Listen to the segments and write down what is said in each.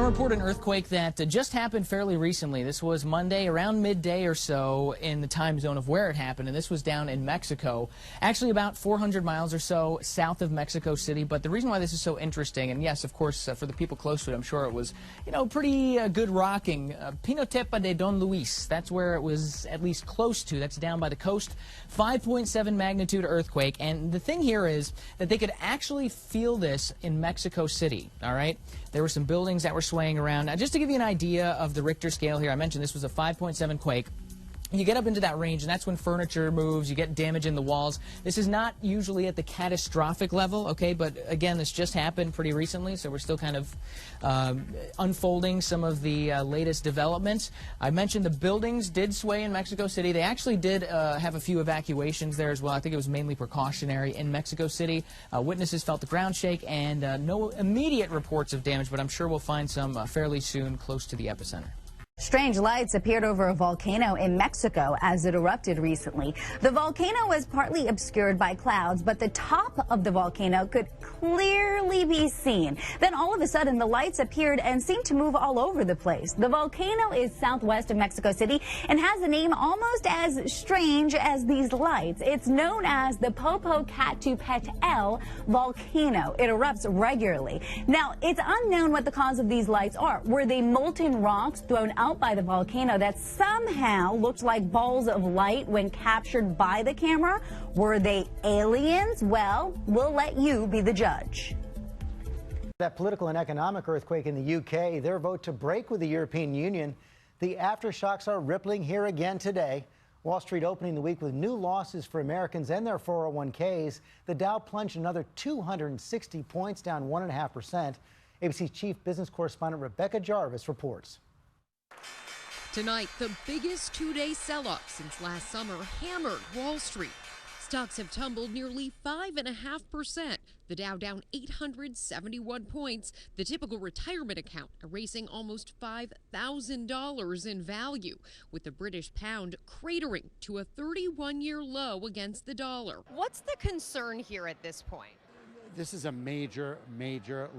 to report an earthquake that just happened fairly recently. This was Monday around midday or so in the time zone of where it happened, and this was down in Mexico, actually about 400 miles or so south of Mexico City. But the reason why this is so interesting, and yes, of course, for the people close to it, I'm sure it was, pretty good rocking. Pinotepa de Don Luis, that's where it was at least close to. That's down by the coast. 5.7 magnitude earthquake, and the thing here is that they could actually feel this in Mexico City, all right? There were some buildings that were swaying around. Now, just to give you an idea of the Richter scale here, I mentioned this was a 5.7 quake. You get up into that range, and that's when furniture moves, you get damage in the walls. This is not usually at the catastrophic level, okay, but again, this just happened pretty recently, so we're still kind of unfolding some of the latest developments. I mentioned the buildings did sway in Mexico City. They actually did have a few evacuations there as well. I think it was mainly precautionary in Mexico City. Witnesses felt the ground shake, and no immediate reports of damage, but I'm sure we'll find some fairly soon close to the epicenter. Strange lights appeared over a volcano in Mexico as it erupted recently. The volcano was partly obscured by clouds, but the top of the volcano could clearly be seen. Then all of a sudden, the lights appeared and seemed to move all over the place. The volcano is southwest of Mexico City and has a name almost as strange as these lights. It's known as the Popocatépetl volcano. It erupts regularly. Now, it's unknown what the cause of these lights are. Were they molten rocks thrown out by the volcano that somehow looked like balls of light when captured by the camera? Were they aliens? Well, we'll let you be the judge. That political and economic earthquake in the UK, their vote to break with the European Union, the aftershocks are rippling here again today. Wall Street opening the week with new losses for Americans and their 401ks. The Dow plunged another 260 points, down 1.5%. ABC chief business correspondent Rebecca Jarvis reports. Tonight, the biggest two-day sell-off since last summer hammered Wall Street. Stocks have tumbled nearly 5.5%. The Dow down 871 points. The typical retirement account erasing almost $5,000 in value, with the British pound cratering to a 31-year low against the dollar. What's the concern here at this point? This is a major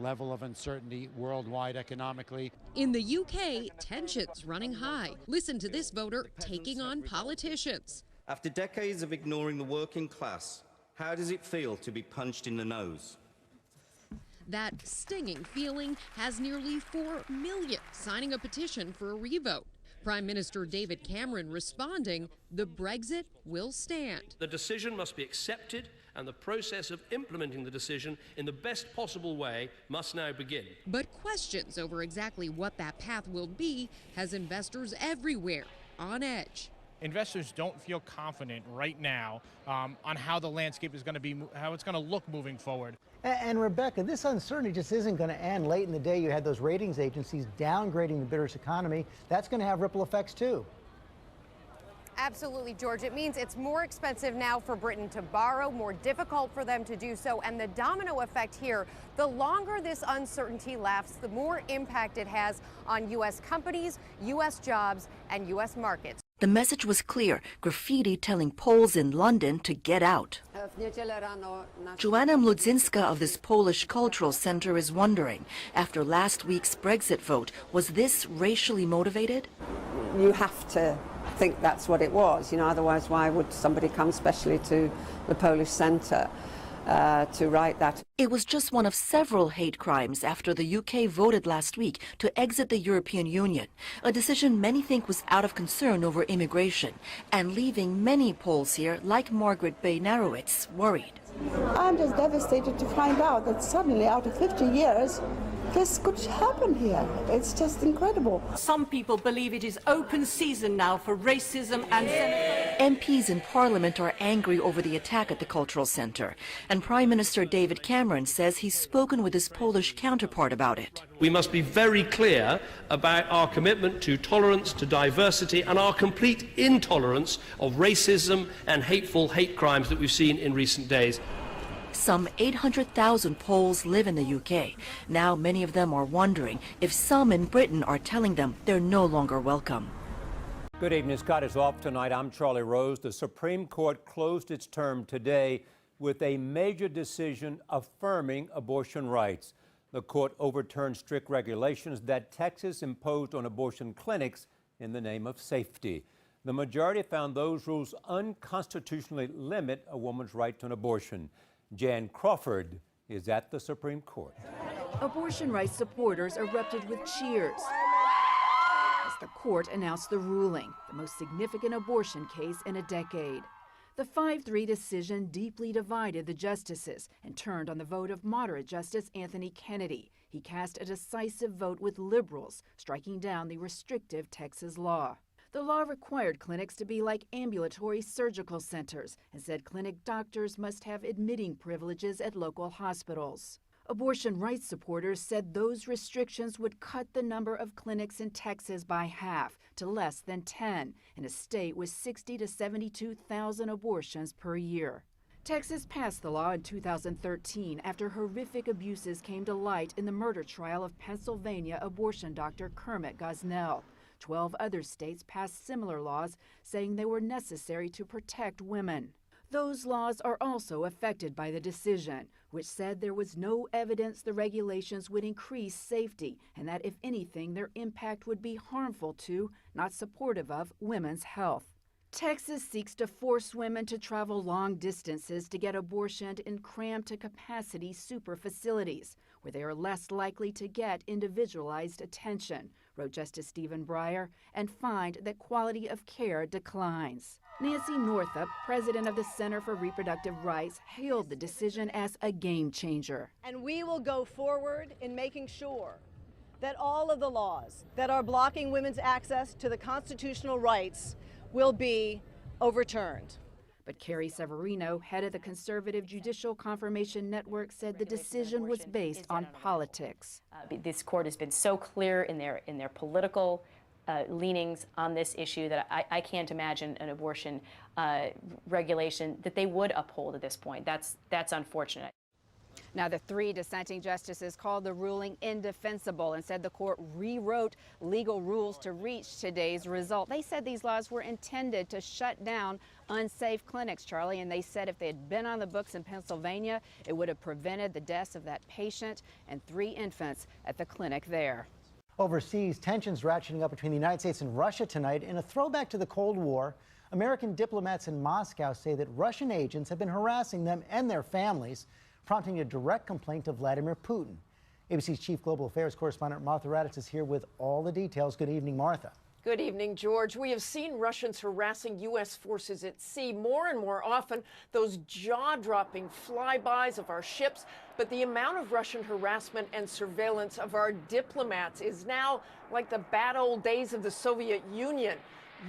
level of uncertainty worldwide economically. In the UK, tensions running high. Listen to this voter taking on politicians. After decades of ignoring the working class, how does it feel to be punched in the nose? That stinging feeling has nearly 4 million signing a petition for a revote. Prime Minister David Cameron responding, the Brexit will stand. The decision must be accepted, and the process of implementing the decision in the best possible way must now begin. But questions over exactly what that path will be has investors everywhere on edge. Investors don't feel confident right now on how the landscape is going to be, how it's going to look moving forward. And Rebecca, this uncertainty just isn't going to end. Late in the day, you had those ratings agencies downgrading the British economy. That's going to have ripple effects, too. Absolutely, George. It means it's more expensive now for Britain to borrow, more difficult for them to do so. And the domino effect here, the longer this uncertainty lasts, the more impact it has on U.S. companies, U.S. jobs, and U.S. markets. The message was clear, graffiti telling Poles in London to get out. Joanna Mlodzinska of this Polish cultural center is wondering, after last week's Brexit vote, was this racially motivated? You have to think that's what it was, otherwise why would somebody come specially to the Polish center to write that? It was just one of several hate crimes after the UK voted last week to exit the European Union, a decision many think was out of concern over immigration and leaving many Poles here, like Margaret Bay-Narowitz, worried. I'm just devastated to find out that suddenly, out of 50 years, this could happen here. It's just incredible. Some people believe it is open season now for racism and xenophobia. MPs in Parliament are angry over the attack at the cultural center, and Prime Minister David Cameron says he's spoken with his Polish counterpart about it. We must be very clear about our commitment to tolerance, to diversity, and our complete intolerance of racism and hateful hate crimes that we've seen in recent days. Some 800,000 Poles live in the UK. Now many of them are wondering if some in Britain are telling them they're no longer welcome. Good evening. Scott is off tonight. I'm Charlie Rose. The Supreme Court closed its term today with a major decision affirming abortion rights. The court overturned strict regulations that Texas imposed on abortion clinics in the name of safety. The majority found those rules unconstitutionally limit a woman's right to an abortion. Jan Crawford is at the Supreme Court. Abortion rights supporters erupted with cheers as the court announced the ruling, the most significant abortion case in a decade. The 5-3 decision deeply divided the justices and turned on the vote of moderate Justice Anthony Kennedy. He cast a decisive vote with liberals, striking down the restrictive Texas law. The law required clinics to be like ambulatory surgical centers and said clinic doctors must have admitting privileges at local hospitals. Abortion rights supporters said those restrictions would cut the number of clinics in Texas by half to less than 10 in a state with 60,000 to 72,000 abortions per year. Texas passed the law in 2013 after horrific abuses came to light in the murder trial of Pennsylvania abortion doctor Kermit Gosnell. 12 other states passed similar laws saying they were necessary to protect women. Those laws are also affected by the decision, which said there was no evidence the regulations would increase safety and that, if anything, their impact would be harmful to, not supportive of, women's health. Texas seeks to force women to travel long distances to get abortioned in crammed-to-capacity super facilities, where they are less likely to get individualized attention, wrote Justice Stephen Breyer, and find that quality of care declines. Nancy Northup, president of the Center for Reproductive Rights, hailed the decision as a game changer. And we will go forward in making sure that all of the laws that are blocking women's access to the constitutional rights will be overturned. But Carrie Severino, head of the conservative Judicial Confirmation Network, said the decision was based on politics. This court has been so clear in their political leanings on this issue that I can't imagine an abortion regulation that they would uphold at this point. That's unfortunate. Now, the 3 dissenting justices called the ruling indefensible and said the court rewrote legal rules to reach today's result. They said these laws were intended to shut down unsafe clinics, Charlie, and they said if they had been on the books in Pennsylvania, it would have prevented the deaths of that patient and 3 infants at the clinic there. Overseas, tensions ratcheting up between the United States and Russia tonight. In a throwback to the Cold War, American diplomats in Moscow say that Russian agents have been harassing them and their families, prompting a direct complaint of Vladimir Putin. ABC's chief global affairs correspondent Martha Raddatz is here with all the details. Good evening, Martha. Good evening, George. We have seen Russians harassing U.S. forces at sea more and more often, those jaw-dropping flybys of our ships. But the amount of Russian harassment and surveillance of our diplomats is now like the bad old days of the Soviet Union.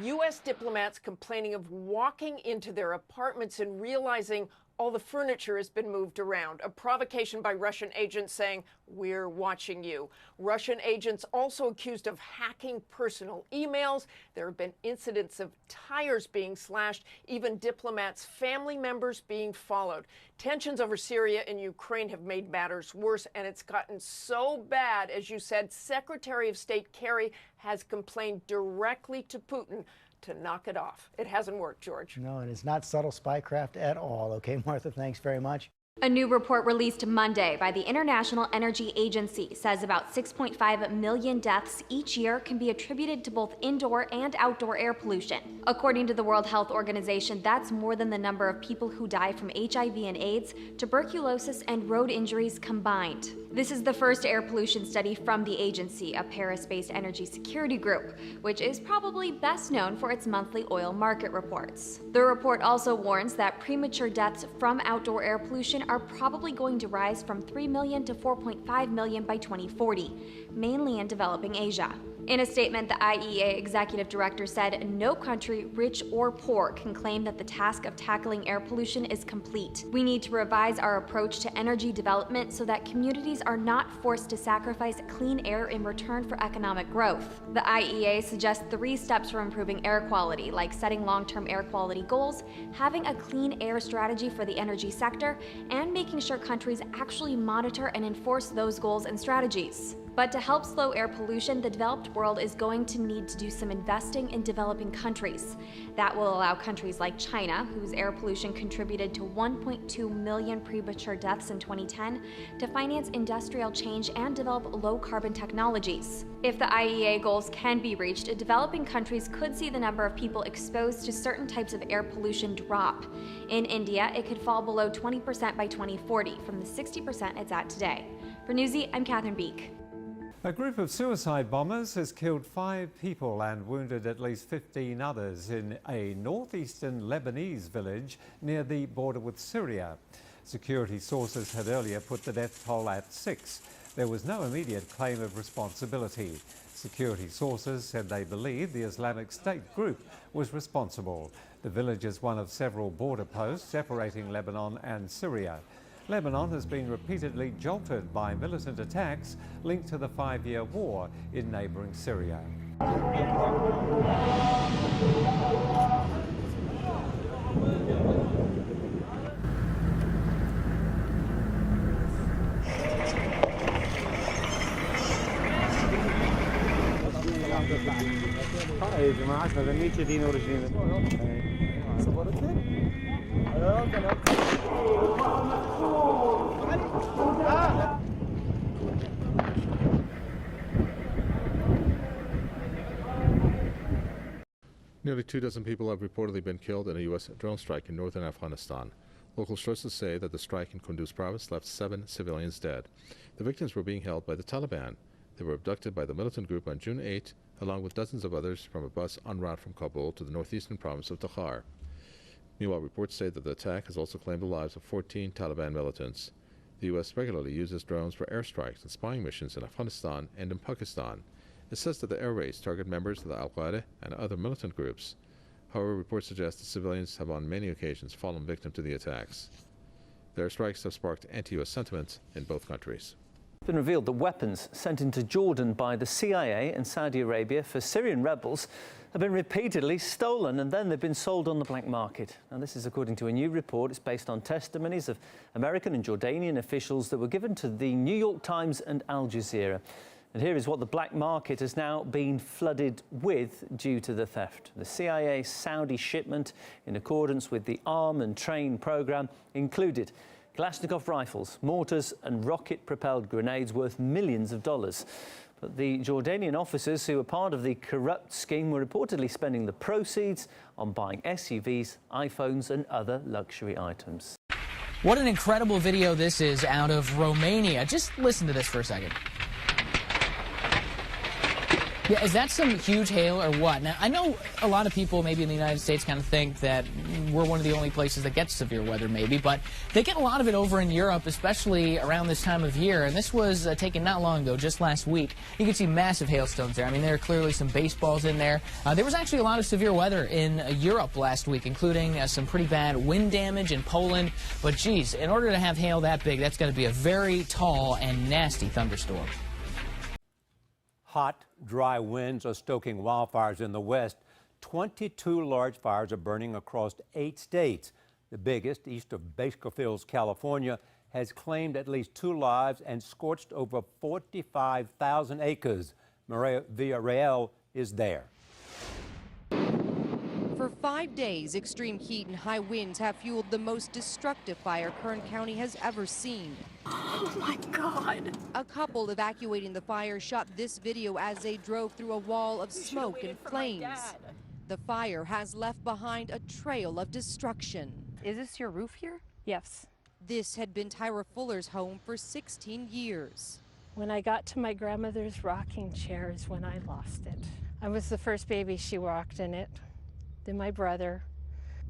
U.S. diplomats complaining of walking into their apartments and realizing all the furniture has been moved around, a provocation by Russian agents saying, "We're watching you." Russian agents also accused of hacking personal emails. There have been incidents of tires being slashed, even diplomats' family members being followed. Tensions over Syria and Ukraine have made matters worse, and it's gotten so bad, as you said, Secretary of State Kerry has complained directly to Putin to knock it off. It hasn't worked, George. No, and it's not subtle spycraft at all. Okay, Martha, thanks very much. A new report released Monday by the International Energy Agency says about 6.5 million deaths each year can be attributed to both indoor and outdoor air pollution. According to the World Health Organization, that's more than the number of people who die from HIV and AIDS, tuberculosis, and road injuries combined. This is the first air pollution study from the agency, a Paris-based energy security group, which is probably best known for its monthly oil market reports. The report also warns that premature deaths from outdoor air pollution are probably going to rise from 3 million to 4.5 million by 2040, mainly in developing Asia. In a statement, the IEA executive director said no country, rich or poor, can claim that the task of tackling air pollution is complete. We need to revise our approach to energy development so that communities are not forced to sacrifice clean air in return for economic growth. The IEA suggests 3 steps for improving air quality, like setting long-term air quality goals, having a clean air strategy for the energy sector, and making sure countries actually monitor and enforce those goals and strategies. But to help slow air pollution, the developed world is going to need to do some investing in developing countries. That will allow countries like China, whose air pollution contributed to 1.2 million premature deaths in 2010, to finance industrial change and develop low-carbon technologies. If the IEA goals can be reached, developing countries could see the number of people exposed to certain types of air pollution drop. In India, it could fall below 20% by 2040 from the 60% it's at today. For Newsy, I'm Catherine Beek. A group of suicide bombers has killed 5 people and wounded at least 15 others in a northeastern Lebanese village near the border with Syria. Security sources had earlier put the death toll at 6. There was no immediate claim of responsibility. Security sources said they believe the Islamic State group was responsible. The village is one of several border posts separating Lebanon and Syria. Lebanon has been repeatedly jolted by militant attacks linked to the 5-year war in neighboring Syria. Nearly 24 people have reportedly been killed in a U.S. drone strike in northern Afghanistan. Local sources say that the strike in Kunduz province left 7 civilians dead. The victims were being held by the Taliban. They were abducted by the militant group on June 8, along with dozens of others from a bus en route from Kabul to the northeastern province of Takhar. Meanwhile, reports say that the attack has also claimed the lives of 14 Taliban militants. The U.S. regularly uses drones for airstrikes and spying missions in Afghanistan and in Pakistan. It says that the air raids target members of the Al-Qaeda and other militant groups. However, reports suggest that civilians have on many occasions fallen victim to the attacks. The airstrikes have sparked anti-U.S. sentiment in both countries. It's been revealed that weapons sent into Jordan by the CIA and Saudi Arabia for Syrian rebels have been repeatedly stolen, and then they've been sold on the black market. Now, this is according to a new report. It's based on testimonies of American and Jordanian officials that were given to the New York Times and Al Jazeera. And here is what the black market has now been flooded with due to the theft. The CIA Saudi shipment, in accordance with the Arm and Train program, included Kalashnikov rifles, mortars and rocket-propelled grenades worth millions of dollars. But the Jordanian officers who were part of the corrupt scheme were reportedly spending the proceeds on buying SUVs, iPhones and other luxury items. What an incredible video this is out of Romania. Just listen to this for a second. Yeah, is that some huge hail or what? Now, I know a lot of people maybe in the United States kind of think that we're one of the only places that gets severe weather maybe, but they get a lot of it over in Europe, especially around this time of year. And this was taken not long ago, just last week. You can see massive hailstones there. I mean, there are clearly some baseballs in there. There was actually a lot of severe weather in Europe last week, including some pretty bad wind damage in Poland. But geez, in order to have hail that big, that's got to be a very tall and nasty thunderstorm. Hot, dry winds are stoking wildfires in the west. 22 large fires are burning across 8 states. The biggest, east of Bakersfield, California, has claimed at least 2 lives and scorched over 45,000 acres. Maria Villarreal is there. For 5 days, extreme heat and high winds have fueled the most destructive fire Kern County has ever seen. Oh my God. A couple evacuating the fire shot this video as they drove through a wall of smoke and flames. The fire has left behind a trail of destruction. Is this your roof here? Yes. This had been Tyra Fuller's home for 16 years. When I got to my grandmother's rocking chair is when I lost it. I was the first baby she rocked in it. Then my brother,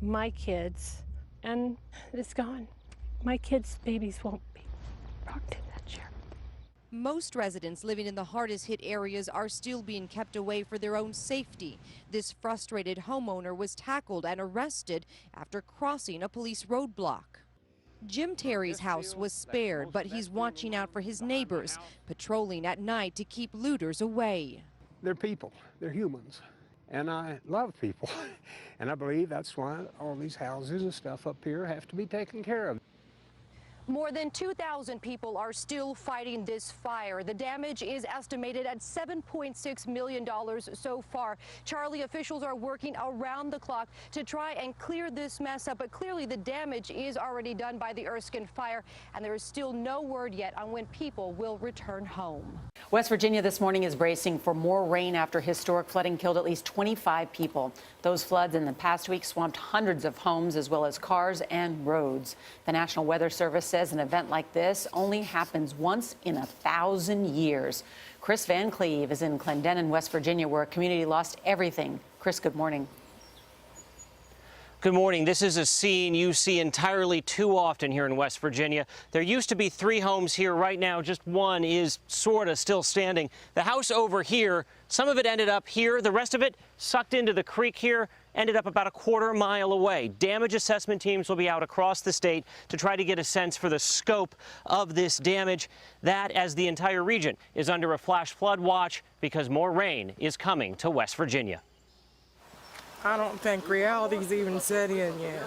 my kids, and it's gone. My kids' babies won't be rocked in that chair. Most residents living in the hardest hit areas are still being kept away for their own safety. This frustrated homeowner was tackled and arrested after crossing a police roadblock. Jim Terry's house was spared, but he's watching out for his neighbors, patrolling at night to keep looters away. They're people, they're humans. And I love people, and I believe that's why all these houses and stuff up here have to be taken care of. More than 2,000 people are still fighting this fire. The damage is estimated at $7.6 million so far. Charlie, officials are working around the clock to try and clear this mess up, but clearly the damage is already done by the Erskine fire, and there is still no word yet on when people will return home. West Virginia this morning is bracing for more rain after historic flooding killed at least 25 people. Those floods in the past week swamped hundreds of homes as well as cars and roads. The National Weather Service says an event like this only happens once in 1,000 years. Chris Van Cleve is in Clendenin, West Virginia, where a community lost everything. Chris, good morning. Good morning. This is a scene you see entirely too often here in West Virginia. There used to be 3 homes here. Right now, just one is sort of still standing. The house over here, some of it ended up here. The rest of it sucked into the creek here, ended up about a quarter mile away. Damage assessment teams will be out across the state to try to get a sense for the scope of this damage. That, as the entire region is under a flash flood watch because more rain is coming to West Virginia. I don't think reality's even set in yet.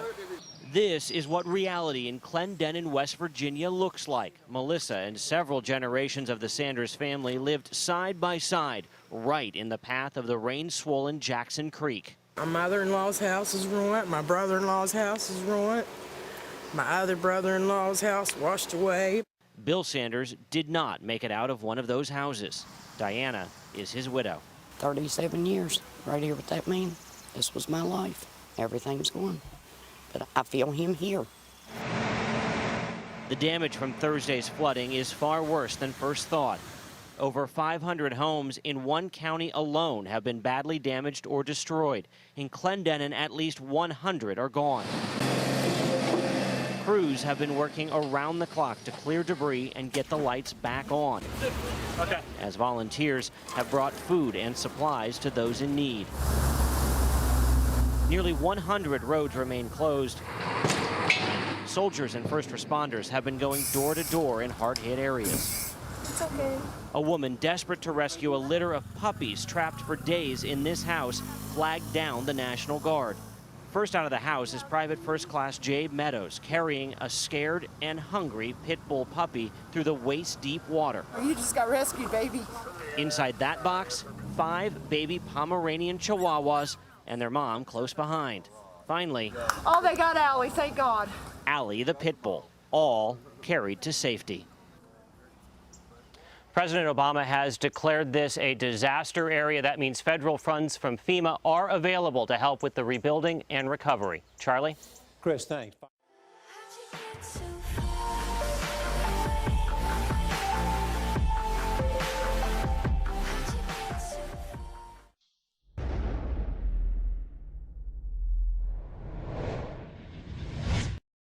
This is what reality in Clendenin, West Virginia looks like. Melissa and several generations of the Sanders family lived side by side, right in the path of the rain-swollen Jackson Creek. My mother-in-law's house is ruined. My brother-in-law's house is ruined. My other brother-in-law's house washed away. Bill Sanders did not make it out of one of those houses. Diana is his widow. 37 years right here with that man. This was my life. Everything's gone. But I feel him here. The damage from Thursday's flooding is far worse than first thought. Over 500 homes in one county alone have been badly damaged or destroyed. In Clendenin, at least 100 are gone. Crews have been working around the clock to clear debris and get the lights back on. As volunteers have brought food and supplies to those in need. Nearly 100 roads remain closed. Soldiers and first responders have been going door to door in hard-hit areas. It's okay. A woman desperate to rescue a litter of puppies trapped for days in this house flagged down the National Guard. First out of the house is Private First Class Jabe Meadows, carrying a scared and hungry pit bull puppy through the waist-deep water. You just got rescued, baby. Inside that box, 5 baby Pomeranian Chihuahuas and their mom close behind. Finally, Oh, they got Allie, thank God. Allie the pit bull, all carried to safety. President Obama has declared this a disaster area. That means federal funds from FEMA are available to help with the rebuilding and recovery. Charlie? Chris, thanks.